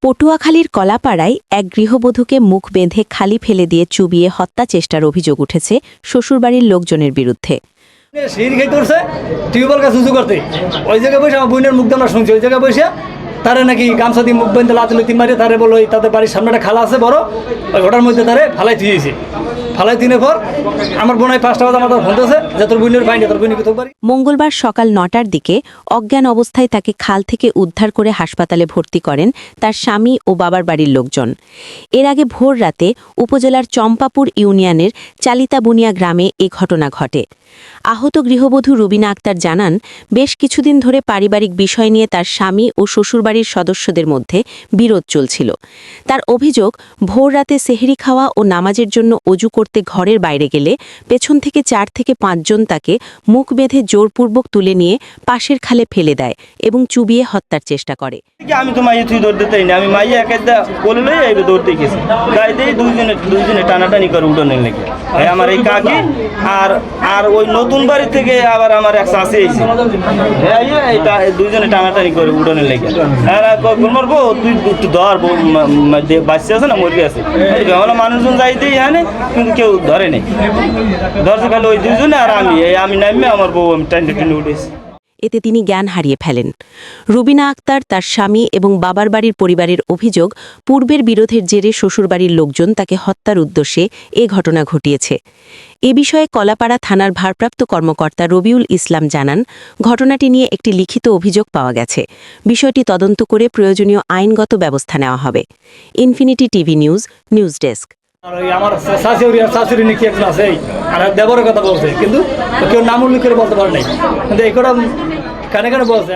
পটুয়াখালীর কলাপাড়ায় এক গৃহবধূকে মুখ বেঁধে খালি ফেলে দিয়ে চুবিয়ে হত্যা চেষ্টার অভিযোগ উঠেছে শ্বশুরবাড়ির লোকজনের বিরুদ্ধে। সিঁড়ি খেয়ে তুলছে টিউবওয়েল কাছে উঁচু করতে ওই জায়গায় বসে আমার বোনের মুখ দিয়ে আমরা শুনছি ওই জায়গায় বসে তারে নাকি গামছা দিয়ে মুখ বেঁধে লাতি মারি তারে বলো তাদের বাড়ির সামনে একটা খালা আছে বড় ওই ঘটার মধ্যে তারে ফালাই দিয়েছে। ফালাই দিনের পর আমার বোনাই 5টা বাজে আমার ফোন দিয়েছে যে তোর বোনের পাইনি তোর বোনকে তো পারি। মঙ্গলবার সকাল 9টার দিকে অজ্ঞান অবস্থায় তাকে খাল থেকে উদ্ধার করে হাসপাতালে ভর্তি করেন তার স্বামী ও বাবার বাড়ির লোকজন। এর আগে ভোর রাতে উপজেলার চম্পাপুর ইউনিয়নের চালিতাবুনিয়া গ্রামে এ ঘটনা ঘটে। আহত গৃহবধূ রুবিনা আক্তার জানান, বেশ কিছুদিন ধরে পারিবারিক বিষয় নিয়ে তার স্বামী ও শ্বশুরবাড়ির সদস্যদের মধ্যে বিরোধ চলছিল। তার অভিযোগ, ভোর রাতে সেহরি খাওয়া ও নামাজের জন্য অজু করতে ঘরের বাইরে গেলে পেছন থেকে 4 থেকে 5 জন তাকে মুখ বেঁধে জোরপূর্বক তুলে নিয়ে পাশের খালে ফেলে দেয় এবং চুবিয়ে হত্যার চেষ্টা করে। আমি তো মাইয়ে তুই দৌড় দিতেই না, আমি মাইয়ে একা বলে লই এই দৌড়তে গেছি গাই দিয়ে দুইজনে টানাটানি করে উঠানোর লেগে আমার এই কাকি আর ওই নতুন বাড়ি থেকে আবার আমার এক শাশি এসেছে এইটা দুইজনে টানাটানি করে উঠানোর লেগে মারবো তুই একটু ধর বাচ্চা আছে না মুরগি আছে আমরা মানুষজন যাইতেই জানে কিন্তু কেউ ধরে নেই ধরছে খালি ওই দুইজনে আর আমি নামে আমার বউ আমি টাইনে টেনে উঠেছি। এতে তিনি জ্ঞান হারিয়ে ফেলেন। রুবিনা আক্তার, তার স্বামী এবং বাবার বাড়ির পরিবারের অভিযোগ, পূর্বের বিরোধের জেরে শ্বশুরবাড়ির লোকজন তাকে হত্যার উদ্দেশ্যে এ ঘটনা ঘটিয়েছে। এ বিষয়ে কলাপাড়া থানার ভারপ্রাপ্ত কর্মকর্তা রবিউল ইসলাম জানান, ঘটনাটি নিয়ে একটি লিখিত অভিযোগ পাওয়া গেছে। বিষয়টি তদন্ত করে প্রয়োজনীয় আইনগত ব্যবস্থা নেওয়া হবে। Infinity TV news, news desk. আমার শাশুড়ি নাকি একজন আছে আর দেবরের কথা বলছে কিন্তু কেউ নাম উল্লেখ করে বলতে পারে নাই কিন্তু এই কথা কানে কানে বলছে।